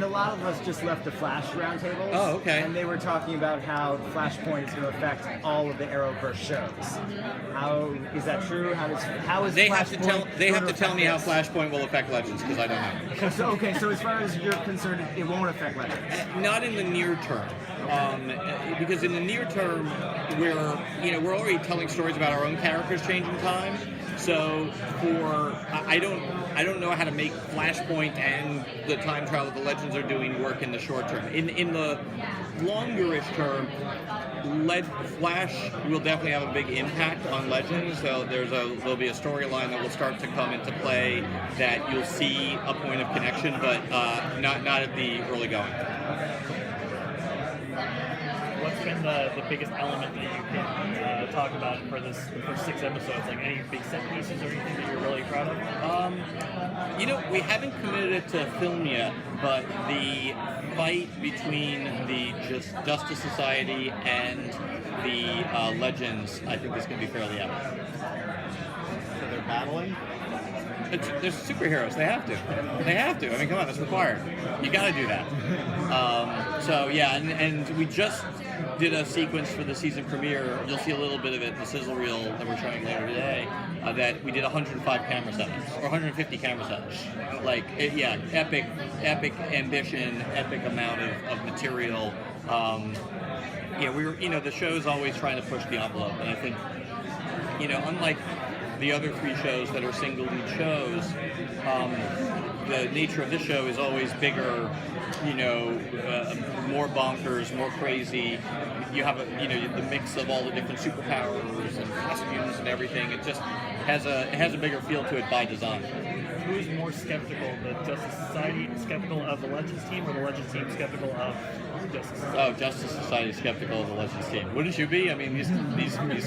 a lot of us just left the Flash roundtables. Oh, okay. And they were talking about how Flashpoint is going to affect all of the Arrowverse shows. How is that true? How is they Flashpoint have to tell me how Flashpoint will affect Legends, because I don't know. So as far as you're concerned, it won't affect Legends. Not in the near term. Because in the near term, we're already telling stories about our own characters changing time. So I don't know how to make Flashpoint and the time travel the Legends are doing work in the short term. In the longer-ish term, Flash will definitely have a big impact on Legends. So there'll be a storyline that will start to come into play that you'll see a point of connection, but not at the early going. What's been the biggest element that you can talk about for the first 6 episodes? Like any big set pieces or anything that you're really proud of? We haven't committed it to film yet, but the fight between the Justice Society and the Legends, I think is going to be fairly epic. So they're battling? They're superheroes. They have to. I mean, come on, that's required. You got to do that. And we just did a sequence for the season premiere. You'll see a little bit of it in the sizzle reel that we're showing later today. That we did 105 camera setups or 150 camera setups. Epic ambition, epic amount of material. The show's always trying to push the envelope, and I think, unlike the other 3 shows that are single lead shows, the nature of this show is always bigger, more bonkers, more crazy. You have the mix of all the different superpowers and costumes and everything. It just has a bigger feel to it by design. Who's more skeptical, the Justice Society skeptical of the Legends team, or the Legends team skeptical of Justice Society? Oh, Justice Society skeptical of the Legends team. Wouldn't you be? I mean, these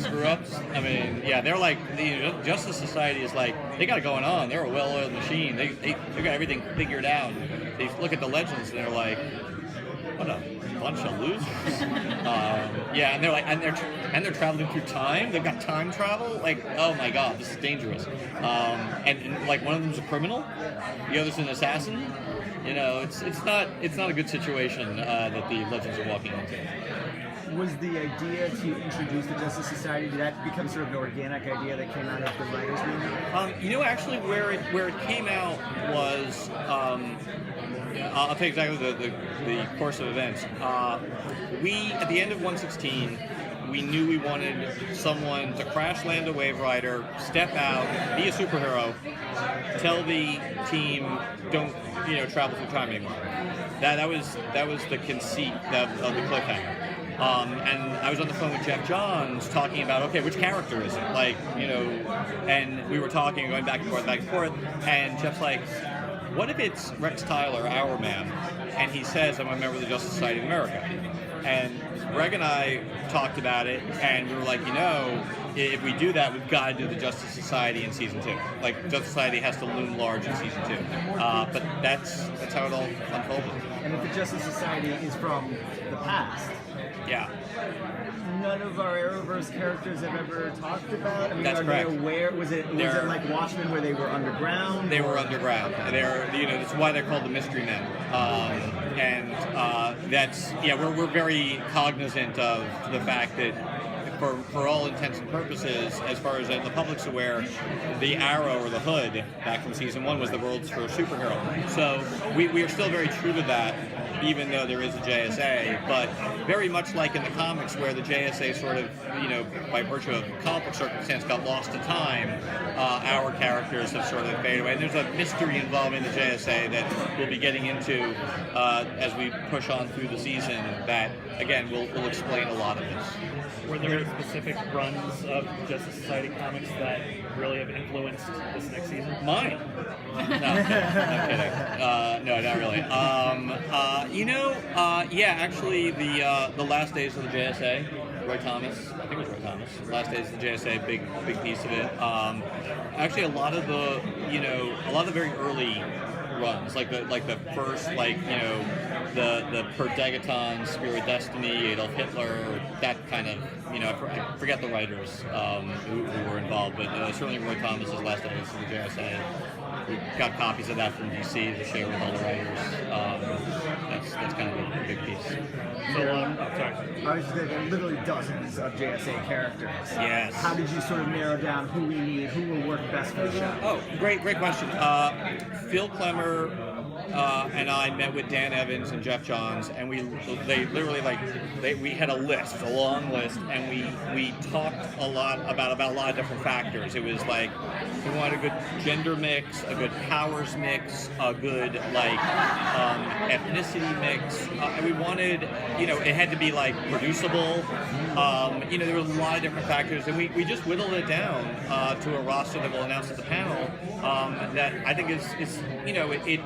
screw-ups. I mean, yeah, they're like, the Justice Society is like, they got it going on. They're a well-oiled machine. They got everything figured out. They look at the Legends and they're like, what a bunch of losers. And they're like, and they're traveling through time. They've got time travel. Like, oh my God, this is dangerous. And like one of them's a criminal, the other's an assassin. It's not a good situation that the Legends are walking into. Was the idea to introduce the Justice Society, did that become sort of an organic idea that came out of the writers' room? Actually, where it came out was, I'll tell you exactly the course of events. We, at the end of 116, we knew we wanted someone to crash land a Wave Rider, step out, be a superhero, tell the team, don't travel through time anymore. That was the conceit of the cliffhanger. And I was on the phone with Jeff Johns talking about, okay, which character is it? And we were talking, going back and forth, and Jeff's like, what if it's Rex Tyler, our man, and he says, I'm a member of the Justice Society of America? And Greg and I talked about it, and we were like, if we do that, we've got to do the Justice Society in season 2. Like, Justice Society has to loom large in season 2. But that's how it all unfolded. And if the Justice Society is from the past, yeah, none of our Arrowverse characters have ever talked about. I mean, that's are correct. they aware? Was it like Watchmen where they were underground? They were underground. That's why they're called the Mystery Men. We're very cognizant of the fact that, for all intents and purposes, as far as the public's aware, the Arrow or the Hood back from season 1 was the world's first superhero. So we are still very true to that, even though there is a JSA. But very much like in the comics, where the JSA sort of, by virtue of comic book circumstance, got lost to time, our characters have sort of faded away. And there's a mystery involving the JSA that we'll be getting into as we push on through the season that, again, will explain a lot of this. Were there any specific runs of Justice Society comics that really have influenced this next season? Mine. No, I'm kidding. No, not really. Actually, the last days of the JSA, Roy Thomas, I think it was Roy Thomas. Last days of the JSA, big piece of it. Actually, a lot of the very early runs, like the first, like, you know, the Per Degaton, Spirit Destiny, Adolf Hitler, that kind of, you know, I forget the writers who were involved, but certainly Roy Thomas's last episode of the JSA. We got copies of that from DC to share with all the writers. That's kind of a big piece. So, sorry. I was just there are literally dozens of JSA characters. Yes. How did you sort of narrow down who we need, who will work best for the show? Oh, great question. Phil Klemmer and I met with Dan Evans and Jeff Johns, and we had a list, a long list, and we talked a lot about a lot of different factors. It was like we wanted a good gender mix, a good powers mix, a good like ethnicity mix, and we wanted, you know, it had to be like producible. You know, there were a lot of different factors, and we just whittled it down to a roster that we'll announce at the panel. That I think is you know, it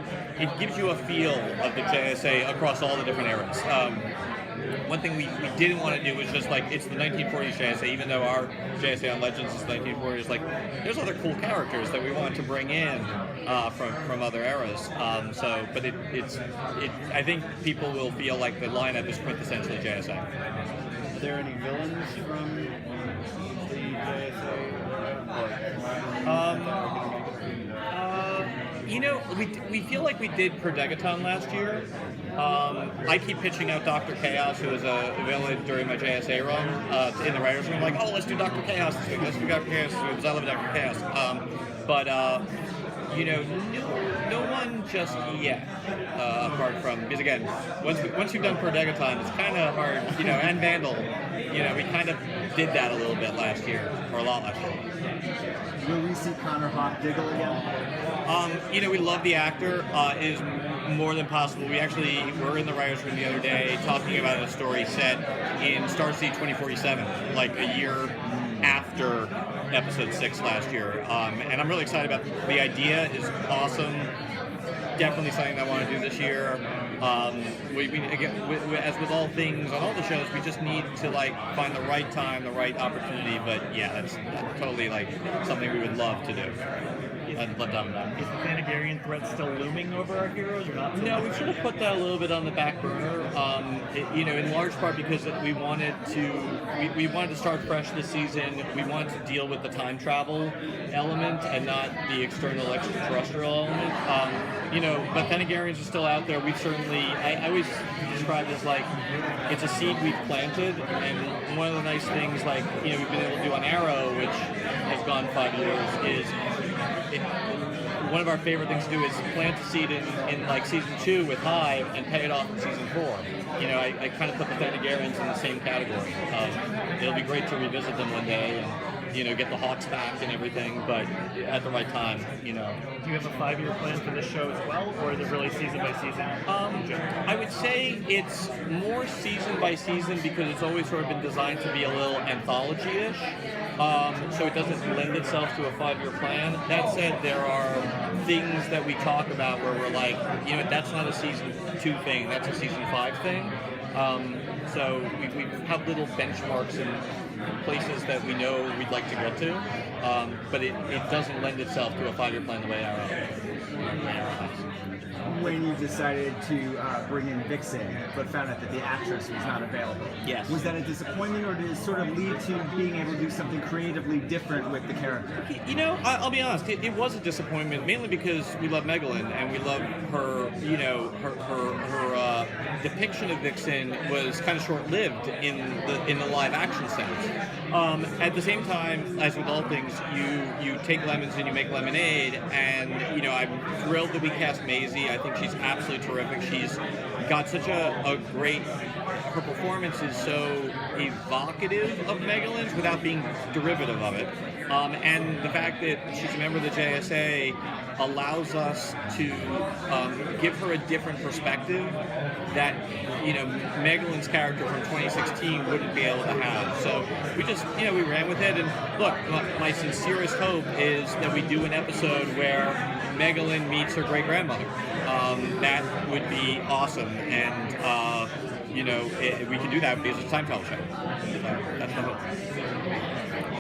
gives you a feel of the JSA across all the different eras. One thing we didn't want to do was just like, it's the 1940s JSA, even though our JSA on Legends is 1940s, like there's other cool characters that we wanted to bring in from other eras. But I think people will feel like the lineup is quintessentially JSA. Are there any villains from the JSA? You know, we feel like we did Per Degaton last year. I keep pitching out Dr. Chaos, who was a villain during my JSA run, in the writers' room, like, oh, let's do Dr. Chaos this week, let's do Dr. Chaos this week, because I love Dr. Chaos. You know, no one just yet, apart from, because again, once you've done Per Degaton, it's kind of hard, you know, and Vandal, you know, we kind of did that a little bit last year, or a lot last year. Will we see Connor Hawk Diggle again? You know, we love the actor. It is more than possible. We actually were in the writers' room the other day talking about a story set in Starseed 2047, like a year after episode 6 last year. And I'm really excited about it. The idea is awesome. Definitely something I want to do this year. Again, as with all things on all the shows, we just need to like find the right time, the right opportunity. But yeah, that's totally like something we would love to do. I'd love to have that. Is the Thanagarian threat still looming over our heroes, or not? No, we've sort of put that a little bit on the back burner. You know, in large part because we wanted to start fresh this season. We wanted to deal with the time travel element and not the external extraterrestrial element. You know, but Thanagarians are still out there. We've certainly, I always describe it as like it's a seed we've planted, and one of the nice things, like, you know, we've been able to do on Arrow, which has gone 5 years, is one of our favorite things to do is plant a seed in like season 2 with Hive and pay it off in season 4. You know, I kind of put the Thanagarians in the same category. It'll be great to revisit them one day and, you know, get the Hawks back and everything, but at the right time, you know. Do you have a 5-year plan for this show as well, or is it really season by season? I would say it's more season by season because it's always sort of been designed to be a little anthology-ish. So it doesn't lend itself to a 5-year plan. That said, there are things that we talk about where we're like, you know, that's not a season 2 thing, that's a season 5 thing. So we have little benchmarks and places that we know we'd like to get to, but it doesn't lend itself to a 5-year plan the way Arrow has. When you decided to bring in Vixen, but found out that the actress was not available, Yes. was that a disappointment, or did it sort of lead to being able to do something creatively different with the character? You know, I'll be honest, it was a disappointment, mainly because we love Megalyn and we love her, you know, her depiction of Vixen was kind of short-lived in the live-action sense. At the same time, as with all things, you take lemons and you make lemonade, and, you know, I'm thrilled that we cast Maisie. I think she's absolutely terrific. She's got such a great... Her performance is so evocative of Megalyn's without being derivative of it. And the fact that she's a member of the JSA allows us to give her a different perspective that, you know, Megalyn's character from 2016 wouldn't be able to have. So we just, you know, we ran with it. And look, my sincerest hope is that we do an episode where Megalyn meets her great-grandmother. That would be awesome. And, you know, we can do that because it's a time travel show. So that's the hope.